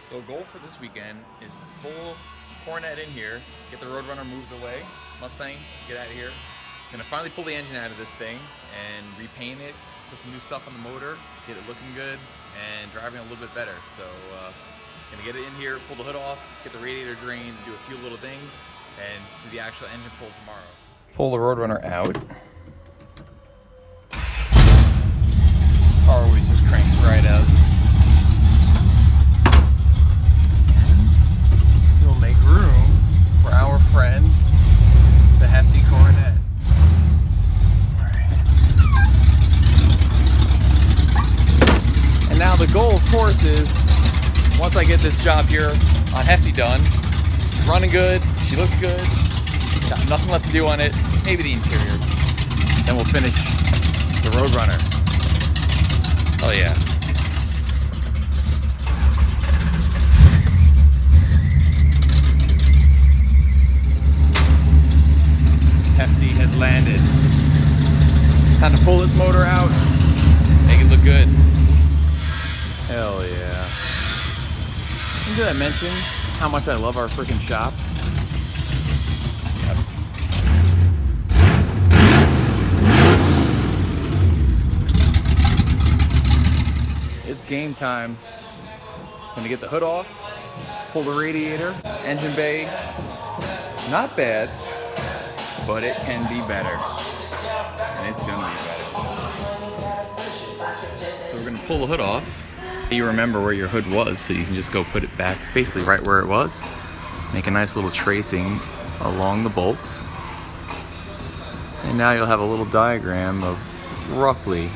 So goal for this weekend is to pull Coronet in here, get the Roadrunner moved away, Mustang, get out of here. Gonna finally pull the engine out of this thing and repaint it, put some new stuff on the motor, get it looking good and driving a little bit better. So gonna get it in here, pull the hood off, get the radiator drained, do a few little things, and do the actual engine pull tomorrow. Pull the Roadrunner out. Car always just cranks right up. We'll make room for our friend, the Hefty Coronet. And now the goal, of course, is once I get this job here on Hefty done, she's running good, she looks good, got nothing left to do on it, maybe the interior. Then we'll finish the Roadrunner. Oh yeah. Hefty has landed. Time to pull this motor out, make it look good. Hell yeah. Did I mention how much I love our freaking shop? Yep. It's game time. Gonna get the hood off, pull the radiator, engine bay. Not bad, but it can be better. And it's gonna be better. So we're gonna pull the hood off. You remember where your hood was, so you can just go put it back basically right where it was. Make a nice little tracing along the bolts. And now you'll have a little diagram of roughly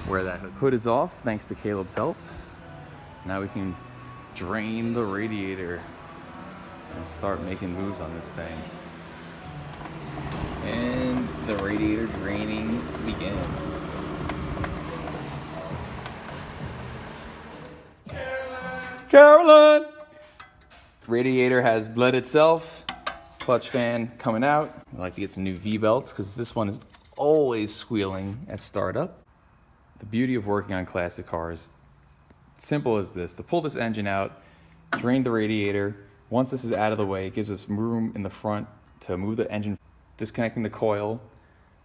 where that hood is off, thanks to Caleb's help. Now we can drain the radiator and start making moves on this thing. And the radiator draining begins. Caroline! Radiator has bled itself. Clutch fan coming out. I like to get some new V-belts because this one is always squealing at startup. The beauty of working on classic cars, simple as this. To pull this engine out, drain the radiator. Once this is out of the way, it gives us room in the front to move the engine, disconnecting the coil,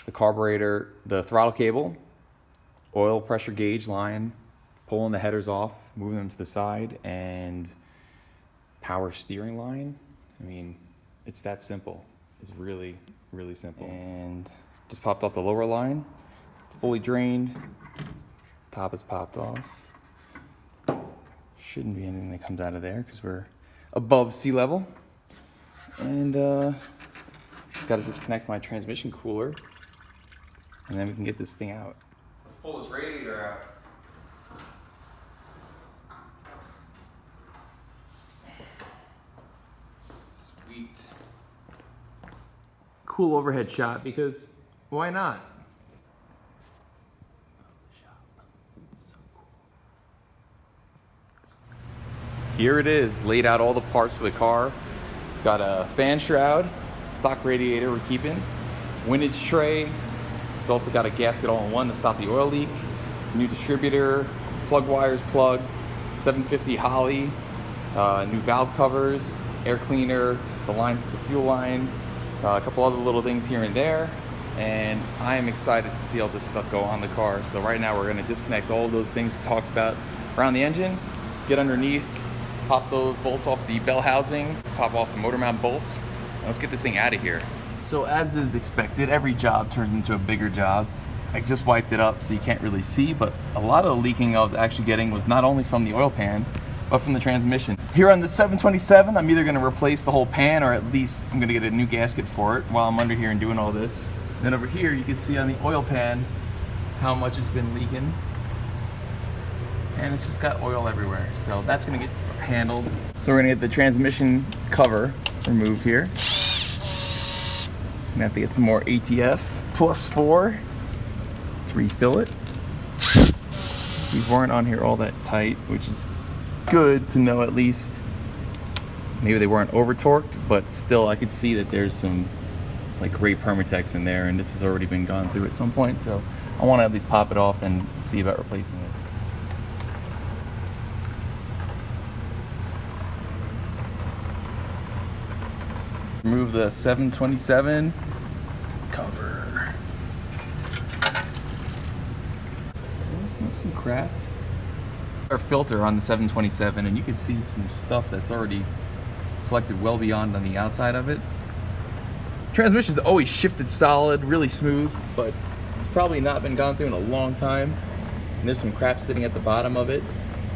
the carburetor, the throttle cable, oil pressure gauge line, pulling the headers off, moving them to the side, and power steering line. I mean, it's that simple. It's really, really simple. And just popped off the lower line, fully drained, top is popped off. Shouldn't be anything that comes out of there because we're above sea level. And just gotta disconnect my transmission cooler, and then we can get this thing out. Let's pull this radiator out. Sweet. Cool overhead shot because why not? So cool. Here it is, laid out all the parts for the car. Got a fan shroud, stock radiator we're keeping, windage tray. It's also got a gasket all-in-one to stop the oil leak, new distributor, plug wires, plugs, 750 Holley, new valve covers, air cleaner, the line for the fuel line, a couple other little things here and there. And I am excited to see all this stuff go on the car. So right now we're gonna disconnect all those things we talked about around the engine, get underneath, pop those bolts off the bell housing, pop off the motor mount bolts, and let's get this thing out of here. So as is expected, every job turns into a bigger job. I just wiped it up so you can't really see, but a lot of the leaking I was actually getting was not only from the oil pan, but from the transmission. Here on the 727, I'm either gonna replace the whole pan or at least I'm gonna get a new gasket for it while I'm under here and doing all this. Then over here, you can see on the oil pan how much it's been leaking. And it's just got oil everywhere. So that's gonna get handled. So we're gonna get the transmission cover removed here. Gonna have to get some more ATF +4 to refill it. These weren't on here all that tight, which is good to know at least. Maybe they weren't over torqued, but still I could see that there's some like gray Permatex in there, and this has already been gone through at some point, so I want to at least pop it off and see about replacing it. Remove the 727 cover. That's some crap. Our filter on the 727, and you can see some stuff that's already collected well beyond on the outside of it. Transmission's always shifted solid, really smooth, but it's probably not been gone through in a long time. And there's some crap sitting at the bottom of it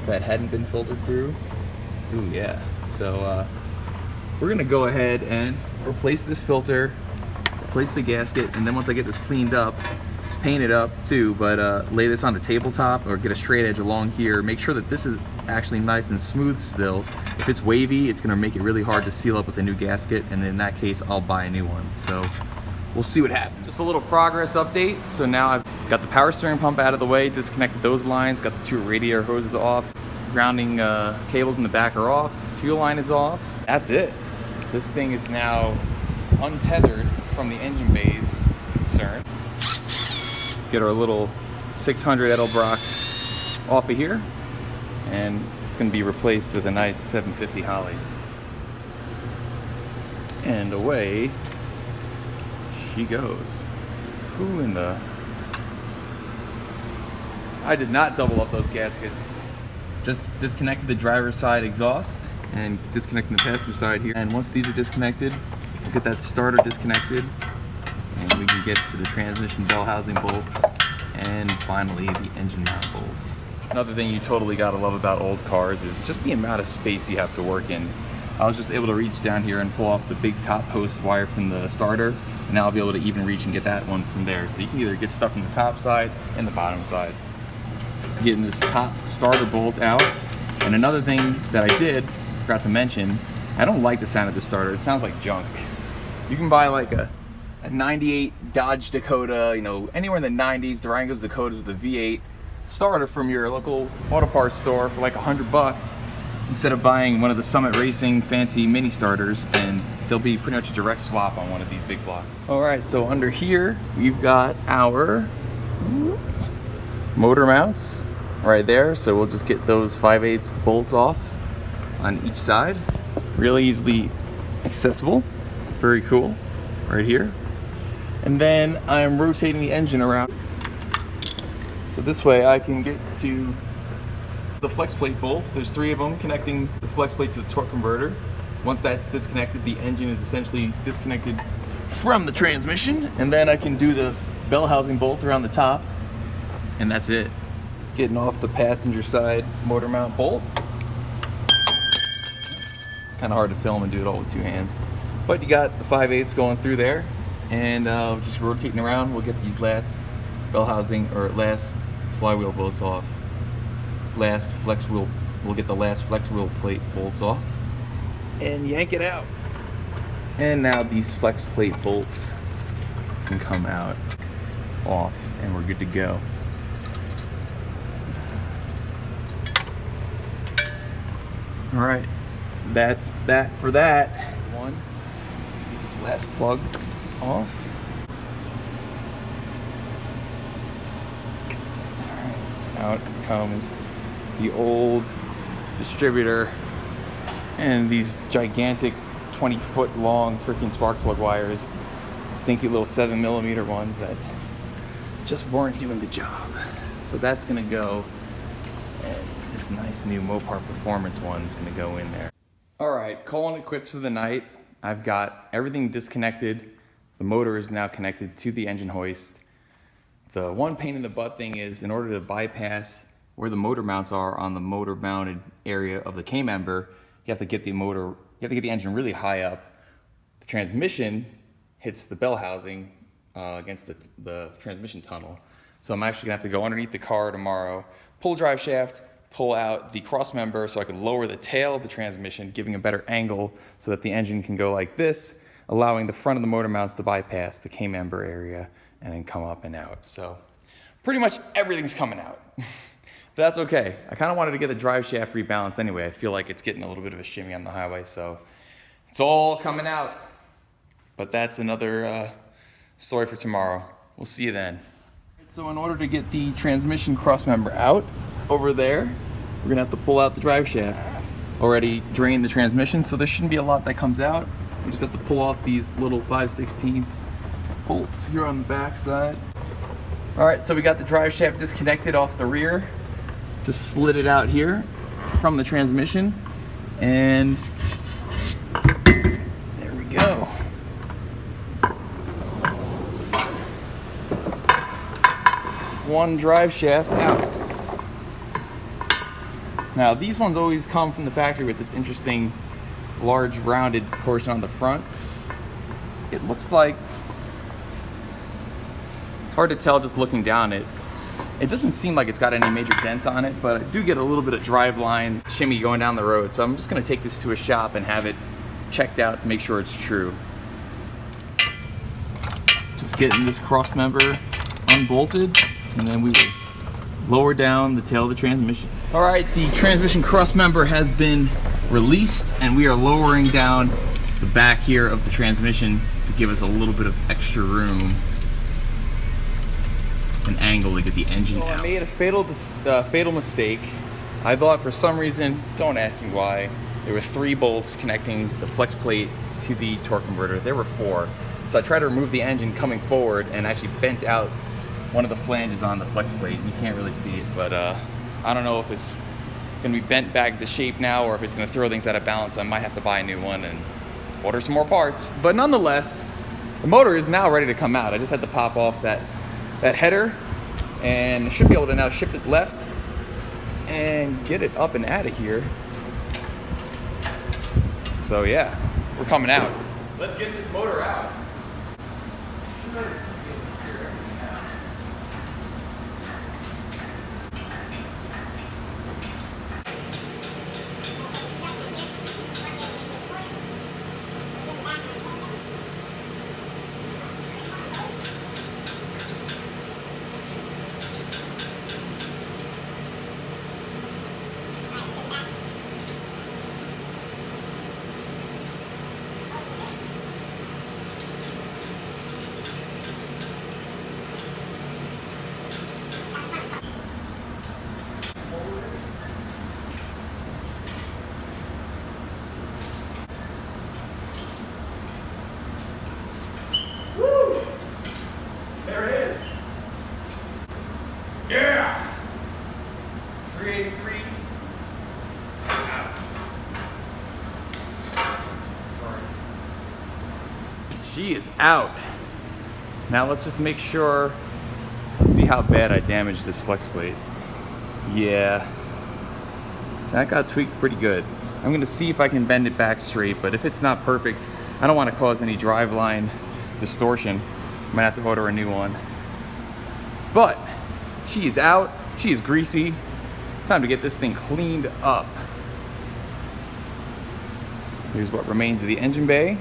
that hadn't been filtered through. Ooh, yeah. So we're gonna go ahead and replace this filter, replace the gasket, and then once I get this cleaned up, paint it up too, but lay this on the tabletop or get a straight edge along here. Make sure that this is actually nice and smooth still. If it's wavy, it's gonna make it really hard to seal up with a new gasket, and in that case, I'll buy a new one. So we'll see what happens. Just a little progress update. So now I've got the power steering pump out of the way, disconnected those lines, got the 2 radiator hoses off, grounding cables in the back are off, fuel line is off. That's it. This thing is now untethered from the engine bay's concern. Get our little 600 Edelbrock off of here, and it's going to be replaced with a nice 750 Holly. And away she goes. Who in the... I did not double up those gaskets. Just disconnected the driver's side exhaust and disconnecting the passenger side here. And once these are disconnected, we'll get that starter disconnected, and we can get to the transmission bell housing bolts and finally the engine mount bolts. Another thing you totally gotta love about old cars is just the amount of space you have to work in. I was just able to reach down here and pull off the big top post wire from the starter, and now I'll be able to even reach and get that one from there. So you can either get stuff from the top side and the bottom side. Getting this top starter bolt out. And another thing that I did, forgot to mention, I don't like the sound of this starter. It sounds like junk. You can buy like a 98 Dodge Dakota, you know, anywhere in the 90s, Durango's Dakotas with a V8 starter from your local auto parts store for like $100 instead of buying one of the Summit Racing fancy mini starters, and they'll be pretty much a direct swap on one of these big blocks. All right, so under here, we've got our motor mounts right there. So we'll just get those 5/8 bolts off on each side. Really easily accessible, very cool, right here. And then I'm rotating the engine around. So this way I can get to the flex plate bolts. There's 3 of them connecting the flex plate to the torque converter. Once that's disconnected, the engine is essentially disconnected from the transmission. And then I can do the bell housing bolts around the top, and that's it. Getting off the passenger side motor mount bolt. Kind of hard to film and do it all with 2 hands. But you got the 5/8 going through there. And just rotating around, we'll get these last bell housing or last flywheel bolts off. Last flex wheel, we'll get the last flex wheel plate bolts off and yank it out. And now these flex plate bolts can come out off, and we're good to go. All right, that's that for that. One, get this last plug off. Alright, out comes the old distributor and these gigantic 20-foot long freaking spark plug wires. Dinky little 7mm ones that just weren't doing the job. So that's gonna go, and this nice new Mopar Performance one's gonna go in there. Alright, calling it quits for the night. I've got everything disconnected. The motor is now connected to the engine hoist. The one pain in the butt thing is, in order to bypass where the motor mounts are on the motor mounted area of the K-member, you have to get the engine really high up. The transmission hits the bell housing against the transmission tunnel. So I'm actually gonna have to go underneath the car tomorrow, pull the drive shaft, pull out the cross member so I can lower the tail of the transmission, giving a better angle so that the engine can go like this, allowing the front of the motor mounts to bypass the K-member area and then come up and out. So pretty much everything's coming out. But that's okay. I kind of wanted to get the drive shaft rebalanced anyway. I feel like it's getting a little bit of a shimmy on the highway, so it's all coming out. But that's another story for tomorrow. We'll see you then. So in order to get the transmission cross member out over there, we're gonna have to pull out the drive shaft. Already drained the transmission, so there shouldn't be a lot that comes out. You just have to pull off these little 5/16 bolts here on the back side. All right, so we got the drive shaft disconnected off the rear. Just slid it out here from the transmission, and there we go. One drive shaft out. Now these ones always come from the factory with this interesting large rounded portion on the front. It looks like, it's hard to tell just looking down it. It doesn't seem like it's got any major dents on it, but I do get a little bit of drive line shimmy going down the road. So I'm just gonna take this to a shop and have it checked out to make sure it's true. Just getting this cross member unbolted, and then we will lower down the tail of the transmission. All right, the transmission cross member has been released, and we are lowering down the back here of the transmission to give us a little bit of extra room and angle to get the engine out. I made a fatal mistake. I thought for some reason, don't ask me why, there were 3 bolts connecting the flex plate to the torque converter. There were 4. So I tried to remove the engine coming forward and actually bent out one of the flanges on the flex plate. You can't really see it, but I don't know if it's gonna be bent back to shape now or if it's gonna throw things out of balance. So I might have to buy a new one and order some more parts. But nonetheless, the motor is now ready to come out. I just had to pop off that header, and should be able to now shift it left and get it up and out of here. So yeah, we're coming out. Let's get this motor out. There it is. Yeah. 383. Out. Sorry. She is out. Now let's just make sure. Let's see how bad I damaged this flex plate. Yeah. That got tweaked pretty good. I'm gonna see if I can bend it back straight, but if it's not perfect, I don't want to cause any driveline distortion. I might have to order a new one. But she is out. She is greasy. Time to get this thing cleaned up. Here's what remains of the engine bay.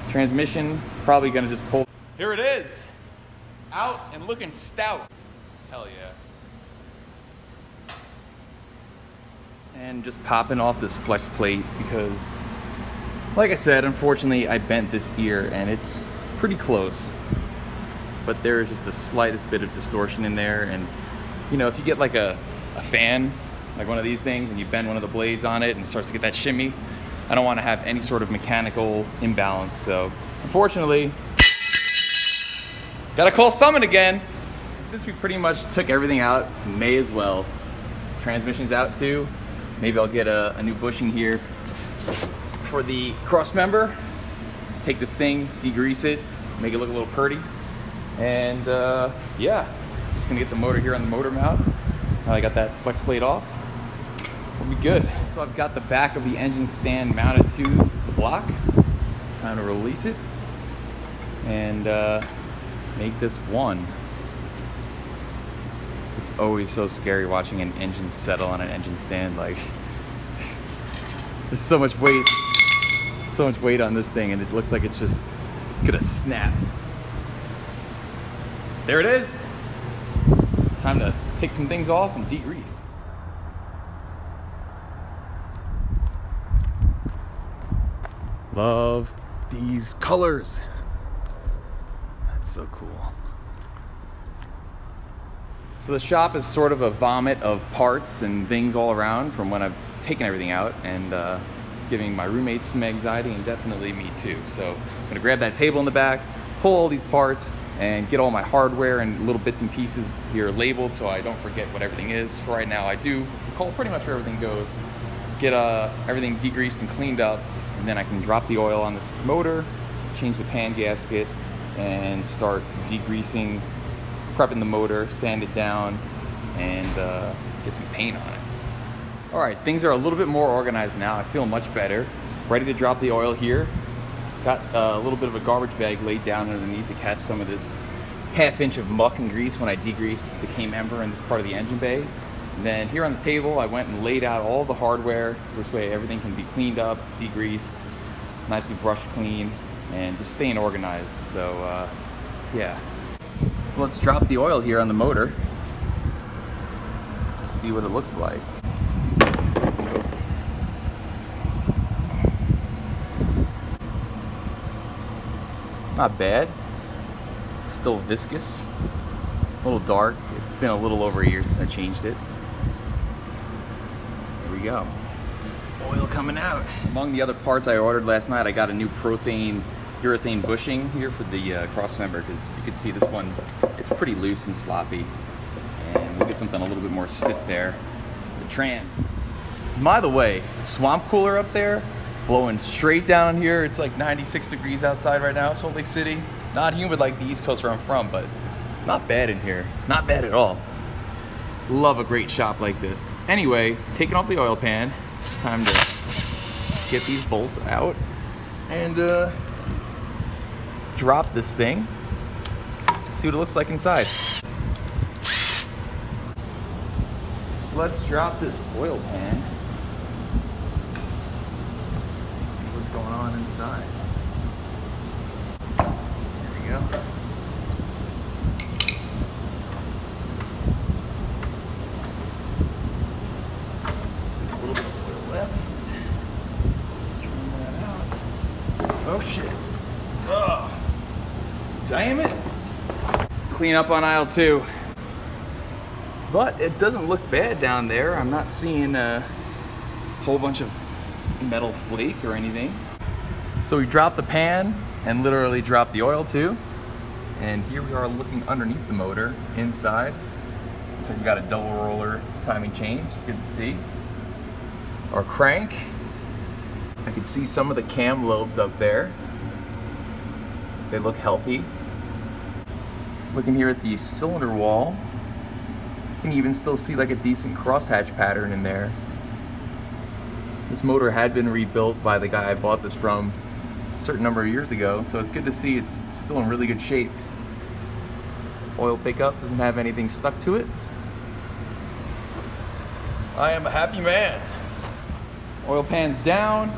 Transmission, probably gonna just pull. Here it is. Out and looking stout. Hell yeah. And just popping off this flex plate because, like I said, unfortunately I bent this ear and it's pretty close. But there is just the slightest bit of distortion in there, and you know, if you get like a fan, like one of these things, and you bend one of the blades on it and it starts to get that shimmy, I don't want to have any sort of mechanical imbalance. So unfortunately, gotta call Summit again. Since we pretty much took everything out, may as well. Transmission's out too. Maybe I'll get a new bushing here for the cross member. Take this thing, degrease it, make it look a little pretty. And yeah, just gonna get the motor here on the motor mount. Now I got that flex plate off, we'll be good. So I've got the back of the engine stand mounted to the block. Time to release it and make this one. It's always so scary watching an engine settle on an engine stand. Like, there's so much weight on this thing, and it looks like it's just gonna snap. There it is. Time to take some things off and degrease. Love these colors. That's so cool. So the shop is sort of a vomit of parts and things all around from when I've taken everything out, and it's giving my roommates some anxiety and definitely me too. So I'm gonna grab that table in the back, pull all these parts, and get all my hardware and little bits and pieces here labeled so I don't forget what everything is. For right now, I do recall pretty much where everything goes. Get everything degreased and cleaned up, and then I can drop the oil on this motor, change the pan gasket, and start degreasing, prepping the motor, sand it down, and get some paint on it. All right, things are a little bit more organized now. I feel much better. Ready to drop the oil here. Got a little bit of a garbage bag laid down underneath to catch some of this half-inch of muck and grease when I degrease the K-member in this part of the engine bay. And then here on the table, I went and laid out all the hardware, so this way everything can be cleaned up, degreased, nicely brushed clean, and just staying organized. So yeah. So let's drop the oil here on the motor. Let's see what it looks like. Not bad. Still viscous. A little dark. It's been a little over a year since I changed it. There we go. Oil coming out. Among the other parts I ordered last night, I got a new urethane bushing here for the cross member, because you can see this one, it's pretty loose and sloppy. And we'll get something a little bit more stiff there. The trans. By the way, the swamp cooler up there, blowing straight down here. It's like 96 degrees outside right now, Salt Lake City. Not humid like the East Coast where I'm from, but not bad in here. Not bad at all. Love a great shop like this. Anyway, taking off the oil pan. Time to get these bolts out and drop this thing. See what it looks like inside. Let's drop this oil pan. See what's going on inside. There we go. A little bit of oil left. Trim that out. Oh shit. Ugh. Damn it. Clean up on aisle 2. But it doesn't look bad down there. I'm not seeing a whole bunch of metal flake or anything. So we dropped the pan and literally dropped the oil too. And here we are looking underneath the motor inside. Looks like we got a double roller timing chain, which is good to see. Our crank. I can see some of the cam lobes up there. They look healthy. Looking here at the cylinder wall, you can even still see like a decent crosshatch pattern in there. This motor had been rebuilt by the guy I bought this from a certain number of years ago, so it's good to see it's still in really good shape. Oil pickup doesn't have anything stuck to it. I am a happy man. Oil pan's down,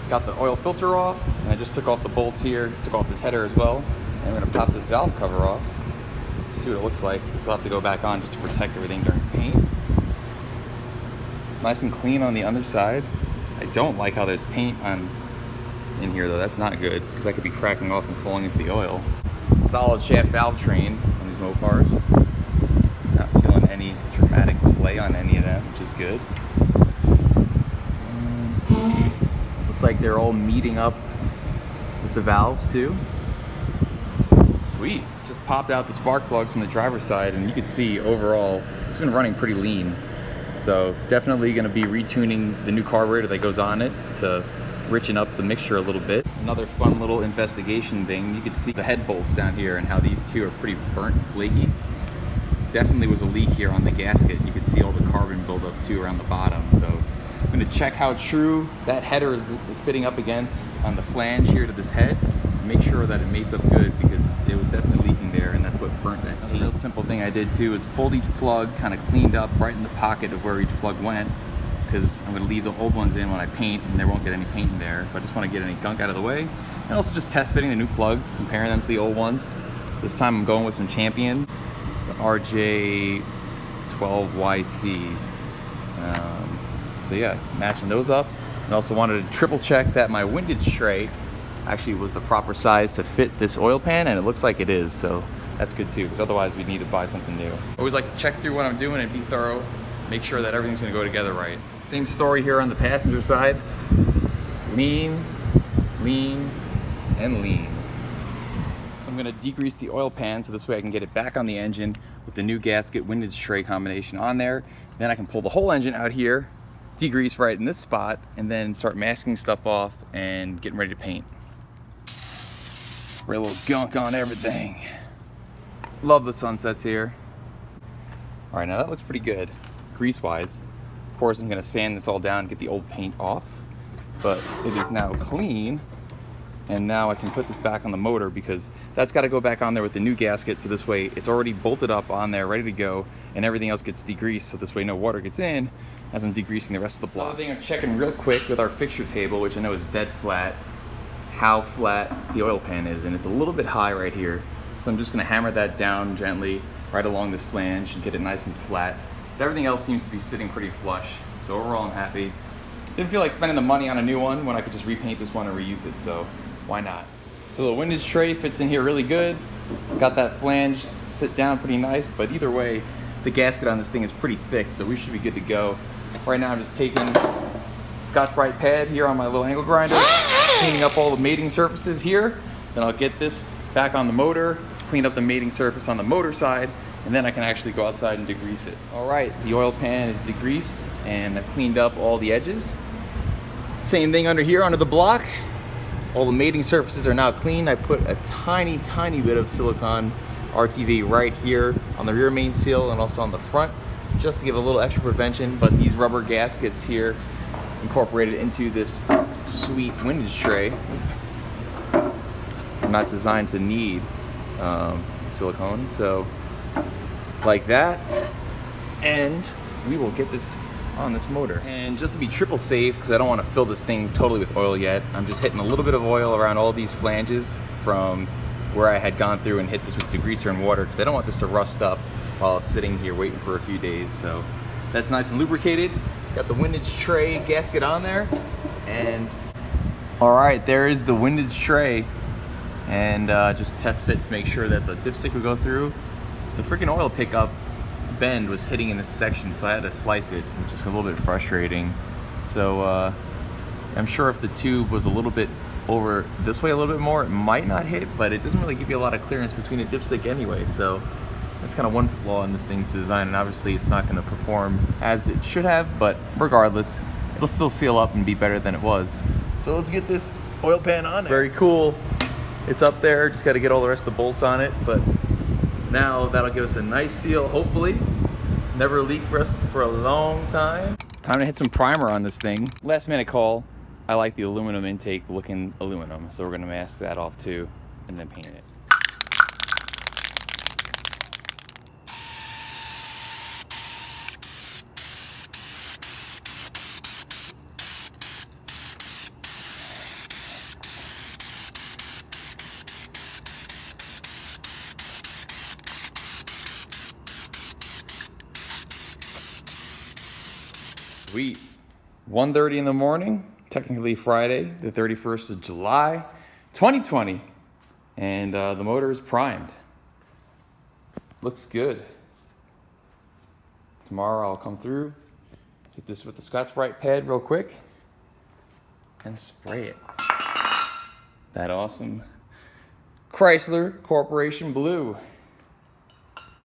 got the oil filter off, and I just took off the bolts here, took off this header as well, and I'm gonna pop this valve cover off. See what it looks like. This will have to go back on just to protect everything during paint. Nice and clean on the underside. I don't like how there's paint in here though. That's not good, because that could be cracking off and falling into the oil. Solid shaft valve train on these Mopars. Not feeling any dramatic play on any of them, which is good. Looks like they're all meeting up with the valves too. Sweet. Just popped out the spark plugs from the driver's side, and you can see overall it's been running pretty lean. So definitely going to be retuning the new carburetor that goes on it to richen up the mixture a little bit. Another fun little investigation thing, you can see the head bolts down here and how these two are pretty burnt and flaky. Definitely was a leak here on the gasket. You can see all the carbon buildup too around the bottom. So I'm going to check how true that header is fitting up against on the flange here to this head. Make sure that it mates up good, because it was definitely leaking there, and that's what burnt that paint. A real simple thing I did too is pulled each plug kind of cleaned up right in the pocket of where each plug went, because I'm going to leave the old ones in when I paint and there won't get any paint in there, but I just want to get any gunk out of the way. And also just test fitting the new plugs, comparing them to the old ones. This time I'm going with some Champions, the RJ12YCs. So yeah, matching those up. And also wanted to triple check that my windage tray actually was the proper size to fit this oil pan, and it looks like it is, so that's good too, because otherwise we'd need to buy something new. Always like to check through what I'm doing and be thorough, make sure that everything's going to go together right. Same story here on the passenger side. Lean, lean, and lean. So I'm gonna degrease the oil pan so this way I can get it back on the engine with the new gasket windage tray combination on there. Then I can pull the whole engine out here, degrease right in this spot, and then start masking stuff off and getting ready to paint. Spray a little gunk on everything. Love the sunsets here. All right, now that looks pretty good, grease-wise. Of course, I'm gonna sand this all down and get the old paint off, but it is now clean. And now I can put this back on the motor because that's got to go back on there with the new gasket, so this way it's already bolted up on there, ready to go, and everything else gets degreased, so this way no water gets in as I'm degreasing the rest of the block. Another thing I'm checking real quick with our fixture table, which I know is dead flat, how flat the oil pan is, and it's a little bit high right here. So I'm just going to hammer that down gently right along this flange and get it nice and flat. But everything else seems to be sitting pretty flush, so overall I'm happy. Didn't feel like spending the money on a new one when I could just repaint this one and reuse it, so why not? So the windage tray fits in here really good. Got that flange sit down pretty nice, but either way, the gasket on this thing is pretty thick, so we should be good to go. Right now I'm just taking Scotch-Brite pad here on my little angle grinder, cleaning up all the mating surfaces here. Then I'll get this back on the motor, clean up the mating surface on the motor side, and then I can actually go outside and degrease it. All right, the oil pan is degreased and I've cleaned up all the edges. Same thing under here, under the block. All the mating surfaces are now clean. I put a tiny bit of silicone RTV right here on the rear main seal and also on the front, just to give a little extra prevention, but these rubber gaskets here incorporated into this sweet windage tray are not designed to need silicone, so like that, and we will get this on this motor. And just to be triple safe, because I don't want to fill this thing totally with oil yet, I'm just hitting a little bit of oil around all these flanges from where I had gone through and hit this with degreaser and water, because I don't want this to rust up while it's sitting here waiting for a few days. So that's nice and lubricated. Got the windage tray gasket on there, and all right, there is the windage tray, and just test fit to make sure that the dipstick will go through. The freaking oil pickup bend was hitting in this section, so I had to slice it, which is a little bit frustrating. So I'm sure if the tube was a little bit over this way a little bit more, it might not hit, but it doesn't really give you a lot of clearance between the dipstick anyway, so that's kind of one flaw in this thing's design, and obviously it's not going to perform as it should have, but regardless, it'll still seal up and be better than it was. So let's get this oil pan on there. Very cool. It's up there, just got to get all the rest of the bolts on it, but now that'll give us a nice seal, hopefully. Never leak for us for a long time. Time to hit some primer on this thing. Last minute call. I like the aluminum intake looking aluminum, so we're gonna mask that off too and then paint it. Sweet. 1:30 in the morning, technically Friday, the 31st of July, 2020. And the motor is primed. Looks good. Tomorrow I'll come through, hit this with the Scotch-Brite pad real quick, and spray it. That awesome Chrysler Corporation blue.